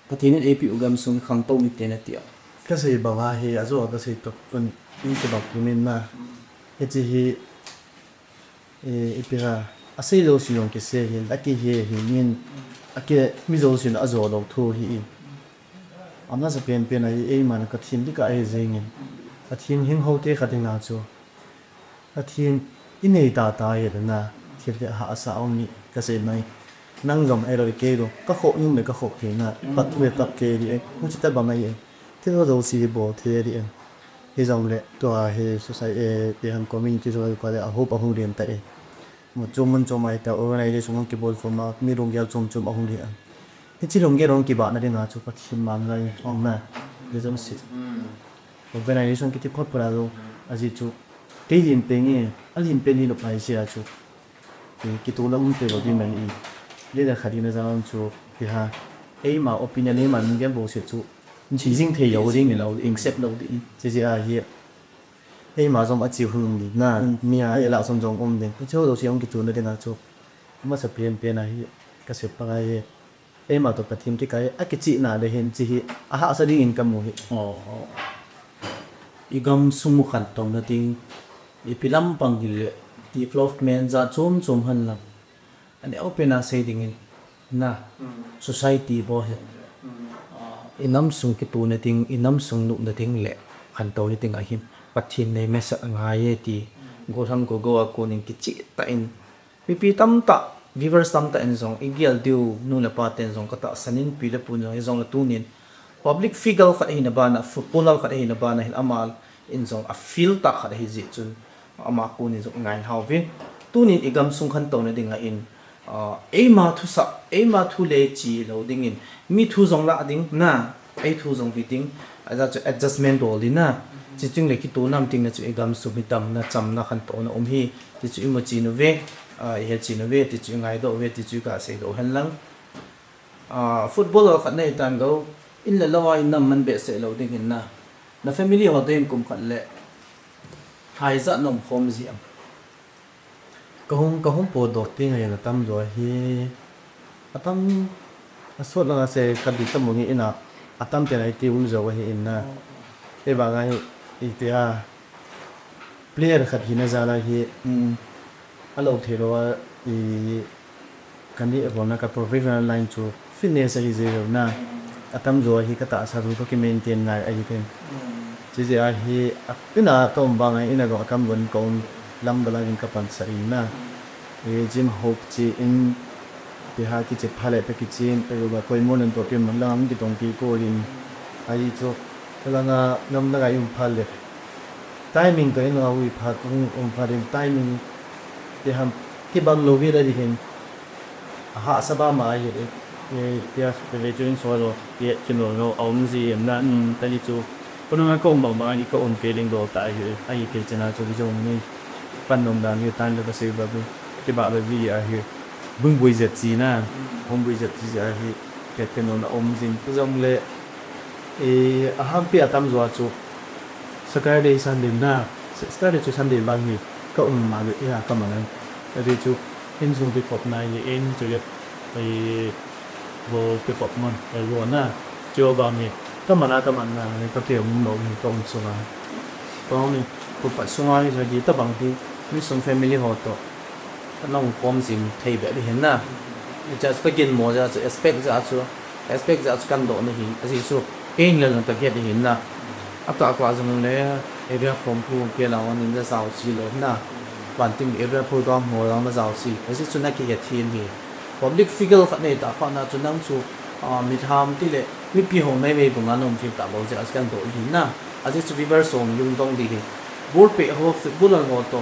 patinin APU gam sung khang to mi tena tia cái gì bảo ha hi azo cái gì to con in cái bảo mình mà cái gì hi ipira asai lo si yong ke se hi laki hi min ake mi zo sin azo lo thu hi amna sa pen ai man ka thin di ka ai zeng a thin hing ho te kha ding na chu a thin inei ta ye na thir de ha asa om ni ka se mai nang gom ai rồi kê rồi các hộ nhưng mà các hộ thì là bắt về tập kê đi không chỉ tập bằng này thế đó đâu xí bộ thế đi cái dòng lệ tòa hệ society thì hàng community rồi qua đây ở hộp ở hông điện tại một chung mai tại organization cái bộ form mà mi rong giao chung ở hông điện cái chỉ rong giao cái bạn này là chụp bắt phim mang lại ông nè cái giống xí organization cái tiếp phát ra rồi à gì chụp cái hiện penny à hiện penny lúc này xí à chụp cái tổ là phải vào đi mình đây là khả năng rằng chú thì ha mà opinion mà mình cái bộ sự chú chỉ riêng thì yếu riêng mình lâu accept lâu đi chỉ là hiện mà trong ở chiều hướng đi na mi ai là trong trong ông đi cái chỗ đầu tiên cái chú nó đi na chú mà sẽ biến này cái sự bằng ai mà tôi bắt thêm cái chị nào để hiện chỉ họ sẽ đi income một igam sumu khan tong na ting ipilam pang gil development za chom han lam and open a say ding na society bo inam sung ki tu na ting inam sung nu na ting le khan to ni ting a him pathin nei me sa nga ye ti go rang go ko ning ki chi ta in pi tam ta viewers tam ta en zong igial diu nu la pa ten zong ka ta sanin pi la pu zong zong la tu nin public figure kha hi na ba na footballer kha hi na ba na hin amal in zong a feel ta kha hi ji chun ama ku ni zo ngai hau ve tu ni igam sung khan to na ding a in ema thu sa ema thu le chi lo ding in mi thu zong la ding na ai thu zong vi ding aja chu adjustment bol di na chi chung le ki tu nam ting na chu igam su mi tam na cham na khan to na hi ti chu mo chi no ve he chi no ve ti chu ngai do ve ti chu ka se do han lang football khat nei tan go in la lawa in nam man be se lo ding in na family ho den kum khat le hai za nom khom ziam kahong po dok ti ngayon na tam rồi hi atam asot lang ase kadit mo ngi ina atam te nai ti un zo hi inna e ba ga itia player khat hi na zala hi alo thero i kandi ebona ka professional line chu fitness hi zero na atam zo hi ka ta sa ru ki maintain ngai ai ten chi je a hi ina tom ba ngai ina go kam gon kon lam bala in ka pan sa ina e gym hope chi in biha ki che phale pe ki chin pe ba koi mon an to pim man lam ki tong ki ko rin ai chu la nga nam na ga yum phale timing to in wi pha tung pharin timing te ham ki bang lo vi ra di hin ha sa ba ma ye e tia pe le join so lo ye chin lo no om zi em na ta ni chu ko na ko bang ba ni ko on ke ling do ta ai ke chana chu jo ni pan nom dan ni tan le ba se ba bu ke ba le vi a hi bung bui zet chi na hom bui zet chi a hi ke te no na om zin jom le e a ham pi atam zo chu Saturday Sunday na Saturday to Sunday ba ni ka ma ge ya ka ma na ri chu in zum pi pop na ye in chu yeไปvô cái bọc mòn rồi luôn na chưa bao nhiêu các bạn này có thể muốn nấu những công số nào có này cũng phải số nào rồi gì tất bằng thì mình sống family họ to nó cũng không gì thay đổi đi hết na just begin more just expect ra căn độ này thì gì số cái lần tập hiện đi hết na áp tạo qua rằng là area from khu kia là anh nên giàu xí lớn na bản tính area program more là giàu xí cái gì số này cái thiên thì public figure phát này ta phát na cho năng số mi tham tí lệ mi pi hồng này về bùng anh ông chịu tạo bao giờ askan độ hình na aje chu viver song yung dong đi bur pe ho football ang auto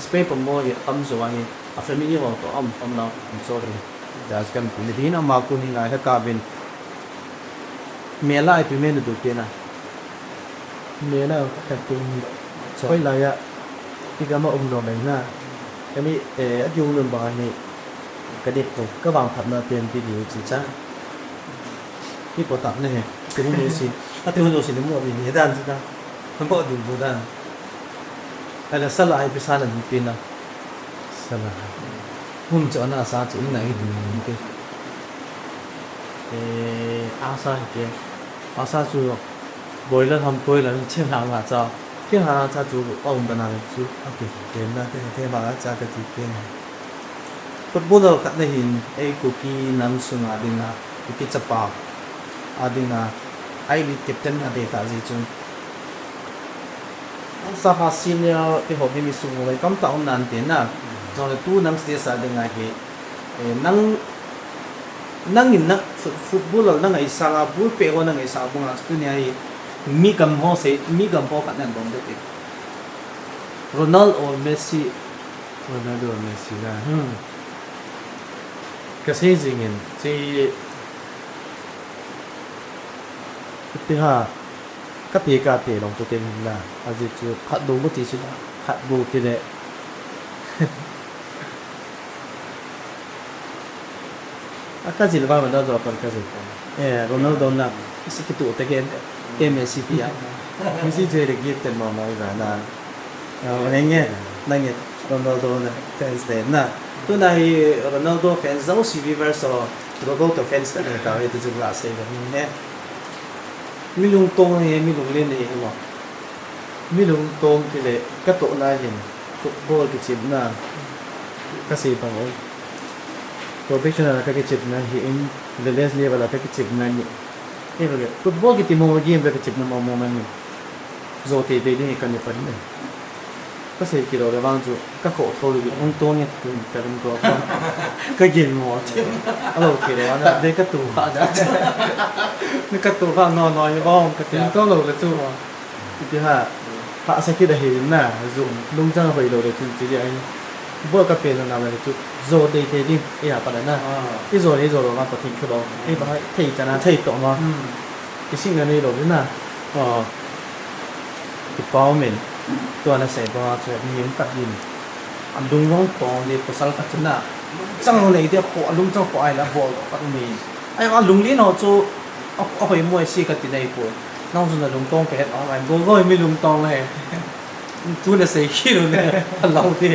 space pa mo ye am so ang a family ho to am na am sorry da askan pin din am ko ni ngai ka bin mela ai pi men du te na mela ka tin soi la ya ti ga ma om lo mai na kami yung nun ba ni cái đẹp của các bạn thật là tiền thì điều chỉ chắc cái bộ tập này cái gì gì cái gì gì nó mua gì hết đàn chứ ta không có đủ bộ đàn hay là sao lại bị sao là những tiền nào sao là hôm chỗ nào sao chỗ này cái asa chú bồi lên hầm bồi lên trên hàng là sao trên hàng là sao chú ông bên nào chú ok tiền là thế mà ra cái gì tiền football kat na hin ay cookie nam sunga ding na cookie chapa ading na ai lead captain na de ta ji chung sa ha senior ti ho mi su ngai kam ta on nan te na so le tu nam ste sa ding a he nang in na football na ngai sa nga bul pe ho na ngai sa bunga tu ni ai mi kam ho se mi kam ho kat nan dom de te Ronaldo or Messi là cái gì gì thì thì ha cái gì cả thì lòng tôi tên là à gì chứ hạt đủ một tí chứ hạt bù thì đấy cái gì là bao mình đã rồi còn cái gì Ronaldo na kasi kito tegen Messi pia Messi chơi được gì tên mà nói là nghe Ronaldo na fans de na tu nai Ronaldo fans zau si viver so go to fans na ka ito ju la se ga ne mi lung tong he mi lung len he mo mi lung tong thì lệ các tổ na hiện football cái chip na cái gì bằng ơi professional cái chip na hiện the less level là cái chip na nhỉ thế rồi football cái team game cái chip na mong mong mình rồi thì đây này cần phải phân này có thể kiểu là vang chú các cổ thôi bị ông tôn nhỉ từ từ từ con cái gì mà alo kiểu là đây cái tủ ha da ni ka tu ha no no yo bong ka tin to lo le tu thì ha hạ sẽ kia hình nè dùng lung trang hồi đầu để chỉ anh bữa cà phê nào này chút rồi đây đi ấy à bạn nè cái rồi mà có thịt cái đó ấy bạn thấy cho nó thấy tổng mà cái sinh cái này rồi nè cái bao mìnhตัวนั้นใส่ตัวจะมีตัดยินอันลุงร้องตองเด็กภาษาตัดชนะจังเลยเดี๋ยวขอลุงจังขอไอ้ละบอกปัดมีไอ้ลุงลิ้นเอาจูเอาไปมวยซีกันที่ไหนปวดน้องสุนัขลุงตองไปเห็นอะไรก็ไม่ลุงตองเลยตัวนั้นใส่ขี้เลยเราที่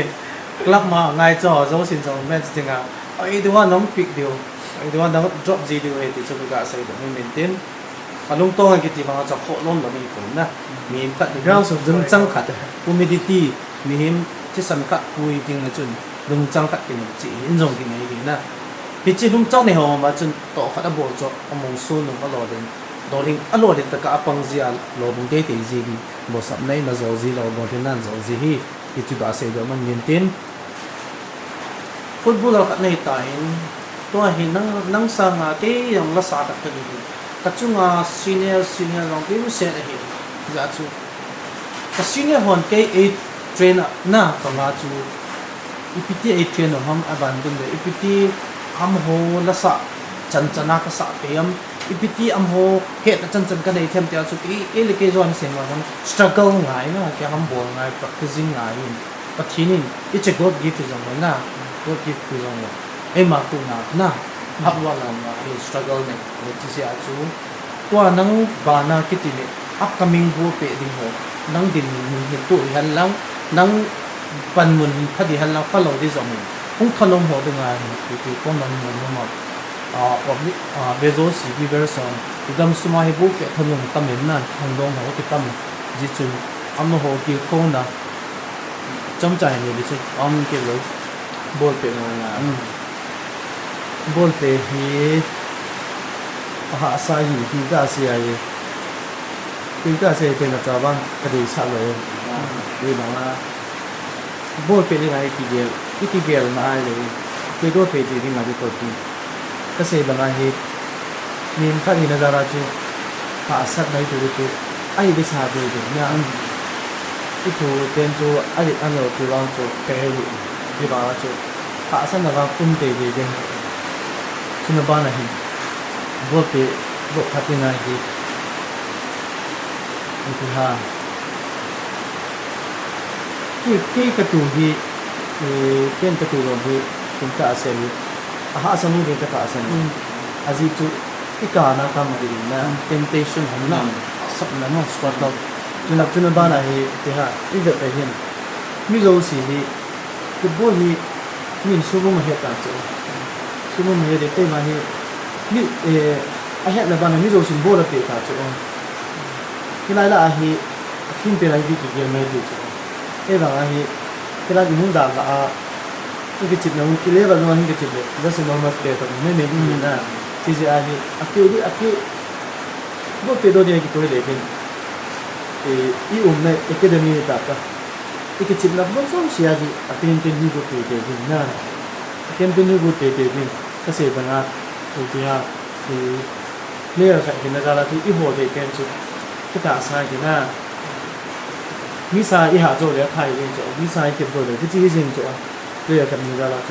กลับมาไงจ่อเจ้าสินจ่อแม่จริงอ่ะไอ้ตัวน้องปิกเดียวไอ้ตัวน้อง drop จีเดียวไอ้ที่จะไปกะใส่แบบไม่เมนเทนลุงตองกิติมาจะขอล้มแบบนี้ผมนะมีขัดเราสมดุลจังขัดกูมีดีที่มีหิมที่สำคัญกูจริงนะจุนลุงจังขัดกินจีอินจงกินอะไรกินนะพิจิลุงจังในห้องมาจุนต่อขัดบ่จอมงซูนก็รอเดินรอเดินรอเดินตะกะปังจีอ่ะรอบุงเดติจีบ่สับในมาโจจีรอบ่ที่นั่นโจจีฮีที่จุดอาศัยเดี๋ยวมันยืนเต้นฟุตบอลเราขัดในตายตัวเห็นนั่งสร้างอาที่ยังรักษาตัดกันอยู่กัจจุงาซีเนียร์ลองพิมพ์เสร็จเห็นจ้าจูกัซีเนียร์ฮอนเกย์เทรนน่ะฟังอาจูอีพีที่เทรนฮัมอบันดุนเลยอีพีที่ฮัมโฮละสะจันนักสะเทียมอีพีที่ฮัมโฮเหตุจันกันในเทียมเดียวจูที่เล็กๆจวนเสียงว่ามัน struggle ง่ายนะแค่ฮัมบ่ง่าย practicing ง่ายปัจจุบันอีเจGod gift จังเลยนะ God gift จังเลยเอ็มาตุนะฮับว่าเราstruggle เนี่ยที่เสียจูตัวนังบานาคิดเนี่ย upcoming บัวเป็ดดิ่งหัวนังดินเห็นตัวหันหลังนังปันมุนคดีหันหลังฟังเราได้สองคงทนลมหัวดึงอะไรคือก็มันมันหมดผมเบโซสีที่เวอร์ซอนที่ดำสมัยบุกเป็ดทนลมตั้มเห็นนั่นทางลงหัวที่ตั้มจิจุนอันหัวกี่คนนะจำใจเนี่ยดิฉันอันเกี่ยวกับบัวเป็ดอะไรบัวเป็ดที่สายอยู่ที่กาเซียที่กาเซียเป็นอาจารย์บ้างคดีชาเลยดีมากบัวเป็นยังไงที่เดียวที่เดียวมาเลยที่ตัวเป็นที่มาที่ตัวที่ก็เสียบางอย่างมีข้าที่นาจาราจูภาษาในตัวที่ไอ้ดิสาดูดูเนี่ยที่ตัวเป็นจูไอ้อันเราตัวเราจูเปรูที่บ้านจูภาษาในบ้านคุ้มเตยเดียชุนบ้านอะไรบัวเป็นบัวพัฒนาที่ที่ฮะที่กระตุ้นที่เป็นกระตุ้นที่คุณตาเซลอาสนุเรื่องตาเซลอาจิจุที่การนักทำดีนะ temptation หันหน้าสับนั้นสปอร์ตเราจุนบ้านอะไรที่ฮะอีกแบบเห็นมิโลสีที่คือบัวที่มีสุบุมเหตุการณ์สุบุมเหตุเต็มมาที่นี่อาเหตุในบ้านมิโลสินบัวเราเปิดตาจุที่ไรล่ะที่ทิ้งไปไรที่กี่เดือนไม่ดูบางทีที่เราอยู่มุ่งด่านละที่กิจเนี่ยที่เลี้ยงเราที่กิจเนี่ยจะสมมติเกิดตรงไม่ไม่ดีนะที่จะอะไรอาคิบุตรตัวเดียวกิจตัวเดียวเป็นอีเนี่ยเอกเดมีตากะที่กิจเนี่ยบางส่วนเสียดีอาคิเป็นยูบุตรเดียวเป็นนะอาคิเป็นยูบุตรเดียวเป็นก็เสียบางที่ที่เลี้ยงใครที่นั่นก็แล้วที่อีโบเดียวเป็นจุดที่ตาสายที่น่ะมิสาอีหาโจเลยไทยเองโจมิสาอีเก็บโจเลยที่จีนโจเรียกกันมีกันละโจ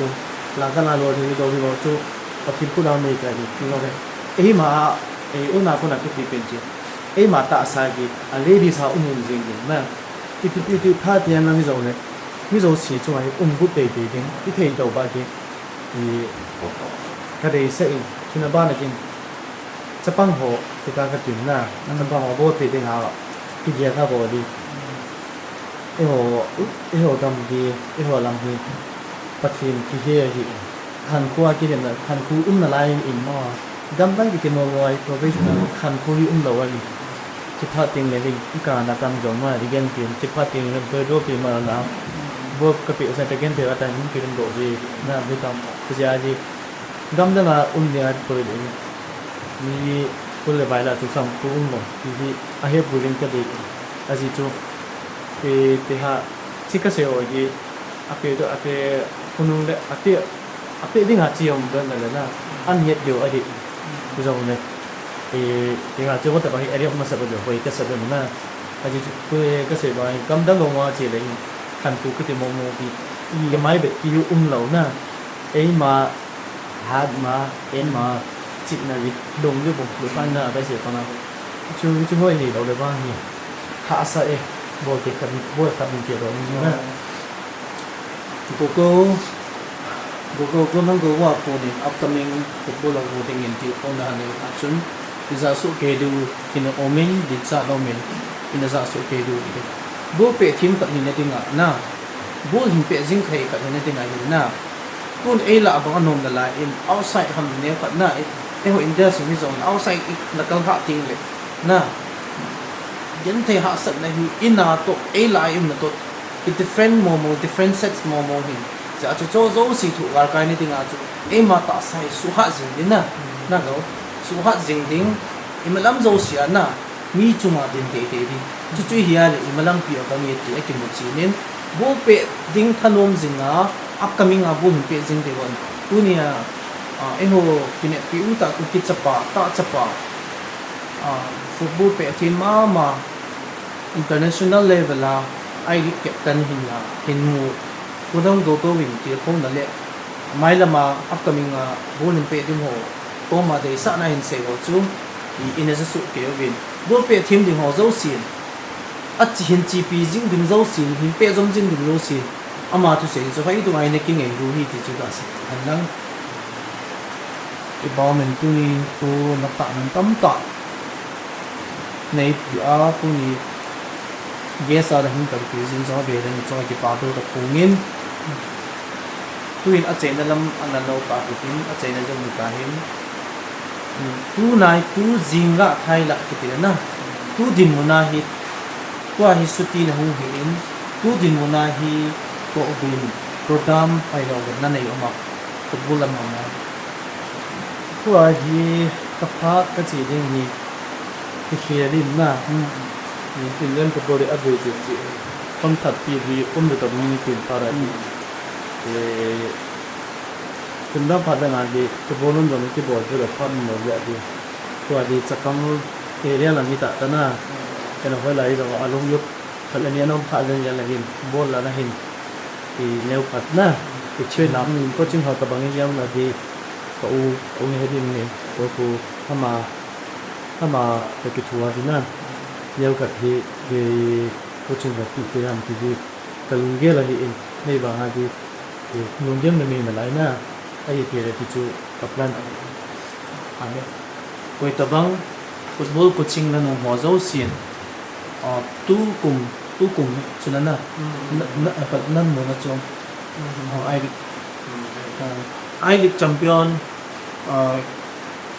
หลังกันละโลที่โดนโจปฏิพูดเอาไม่กันนี่เราเลยมาอุณหภูมิที่เป็นจริงมาตาสายกี่อันเลี้ยสาวอุ่นจริงๆนะที่ท่าเทียนนั่นมิโจเลยมิโจสีจอยกุเตยจริงที่เทียนตัวบ้าจริงก็ได้เสียงชินบ้านจริงจะปังหัวที่การกระตุ้นนะจะปังหัวโบตีจริงหาที่เดียร์ท่าโบดีเอโหดำดีเอโหลำดีปัจจุบันที่เฮียที่ขันคู่กินเนี่ยขันคู่น่ะลายอินมอดำไปกินโมบายตัวไปขันคู่เราวันจิตพัดติงเลยที่การนักการจงมาที่เกณฑ์เปลี่ยนจิตพัดติงเริ่มเปิดรูปเปลี่ยนมาแล้วบวกกับเปลี่ยนใส่ตะเกียงเปลี่ยนอะไรนี่คือเรื่องโดดดีนะไม่ต้องที่จะดีดำได้มาเนี่ยตัวเดียวมีคนเลยไปละทุกสัมคู่หมดที่อาเฮียบุรินก็ดีอาจิจูที่ฮะที่ก็เสียโอ้ยคุณลุงเด็กดิ้งหาเจียมเดินเลยนะอันเหี้ยเดียวอดีตผู้ชมเนี่ยที่หาเจียมแต่บางทีอดีตมาสับเดียวไปก็สับเดียวนะ cái gì cái sự vậy cấm đất luôn mà chỉ là thành tụ cái tiền mồ mồ thì cái máy bị kêu lẩu nè ấy mà hạt mà em mà chịu là gì đồng cái bụng được ăn là cái gì con nào chú ngồi thì đâu được bao nhiêu hạ say bồi cái cần bồi cần mình kiểu đó nè cô nang go wa ko ni upcoming football of voting in ti on na ni achun iza su ke du kin omen di cha lo men in za su ke du bo pe thim ka ni ne tinga na bo him pe jing khai ka ne tinga hin na kun e la ba nom da la in outside ham ne ka na e ho india su mi zone outside na kal ha ting le na yen the ha sat na hi ina to e la im na to different different sets momo hin cha cho zo si thu gar kai ni tinga chu e ma ta sai su ha jing din na go su ha jing ding imalam zo sia na mi chu ma din te te di chu chu hiya le imalam pi ka mi ti ki mu chi nin bo pe ding thanom jinga upcoming a bu pe jing de wan tunia e ho kine pi u ta ku ki chapa football pe team ma international level la ai ri captain hin la hin mu kudang do to win ti khong na le mai lama upcoming bolin pe ding ho ko ma de sa na hin se go chu i in as su ke win bo pe team ding ho zo sin a chi hin chi pi jing ding zo sin hin pe zom jing ding zo sin ama tu se so hai tu ai ne king e ru hi ti chu da sa han nang i ba men tu ni ko na ta nan tam ta nei pi a tu ni yes are hin tar ki jin zo be ren cho ki pa do ta khungin tuin a chen lam an lo pa ki tin a chen jom ka hin tu nai tu jinga thai la ki ti na tu din muna hi to hi suti na hu hin tu din muna hi ko bin program ai lo na nei oma football lam ma tu a hi ka pha ka chi ding ni ki khirin na in len ko bore adu ji kon that pi ri um de ni tin para ni tunda pada na de ko bolon don ki bol de phan mo ya di to adi chakam area la mi ta na kana hoi lai ro along yup khal ani anom pha len ya la hin bol la na hin ki leu phat na ki chwe nam ko ching ha ka bang yam na di ko u ni hedin ni ko hama ke thua di na leo ka hi ge coaching ka ti ke ram ti di kalung ge la hi in nei ba ha di nung jam me me lai na ai ke re ti chu kaplan ane koi tabang football coaching na no mo zo sin tu kum chuna na pat nan mo na chom ai lig champion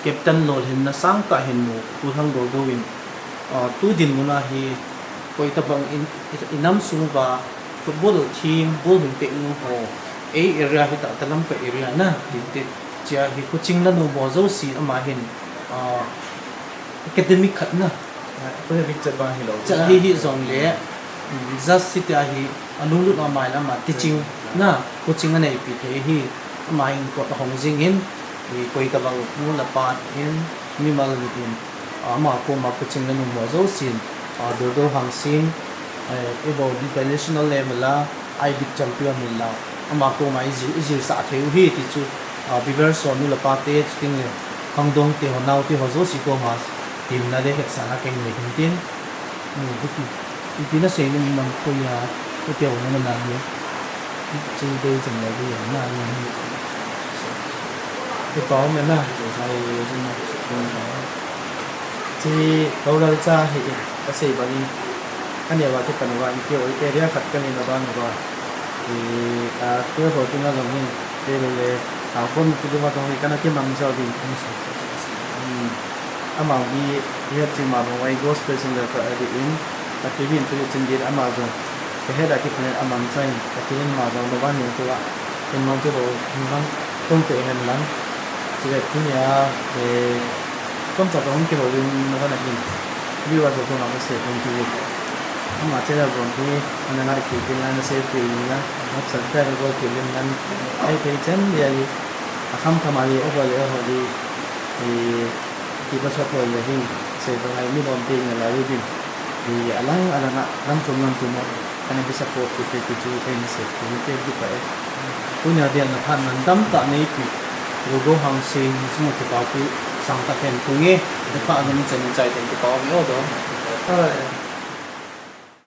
captain lol hin na sang ka hin mo tu thang go go win tu din muna hi koi tabang inam suwa football team ball min pe nu ho area hi ta talam ka area na din te chia hi coaching la no bo zo si ama hin academic khat na ko hi cha ba hi lo cha hi zong le just sit ya hi anung lu ma mai la ma teaching na coaching anei pi the hi ama hin ko hong jing in hi koi tabang mu la pa hin mi mal ni tin ama ko ma coaching na no mo zo sin do hang sin about the international level la I big champion min la ama ko ma izil sa theu hi ti chu biver so nu la pa te ting le hang dong te ho nau te ho zo si ko ma tim na de hek sa na keng le hin tin ti na se ni mang ko ya ko te ho na na ni chi de jing le bi na ni cái có mà na rồi sai chỉ đâu ra cha thì cái gì vậy anh nhớ vào cái phần gọi kiểu cái area khát cái này là bao nhiêu rồi thì cái hồi chúng ta làm như thế là con chúng ta trong cái cái mắm rau thì không sao mà đi hết chỉ mà ngoài gospel singer cái đi in cái hiện tượng trên điện Amazon cái hết là cái phần Amazon cái cái mà rau nó bao nhiêu thôi ạ cái món cái đồ nó không thể hình lắm chỉ là cái nhà để công tácของcái hồi nó có là gì ví dụ là tôi làm cái sự công ty mà chế là còn cái anh nói thì cái là nó sẽ tùy nó sản xuất ra cái kiểu liên ngành ai thấy chén thì không tham ai ở ngoài ở đi thì chỉ có số thôi là gì sẽ có ngày mới còn tiền là đi thì thì alang lang chung anh bisa support kita tu kan se tu ke tu pa punya dia na than nan dam ta nei pi logo hang sin semua tu pa tu sang ta ken tu nge de pa ngam chen chai ten tu pa mi o do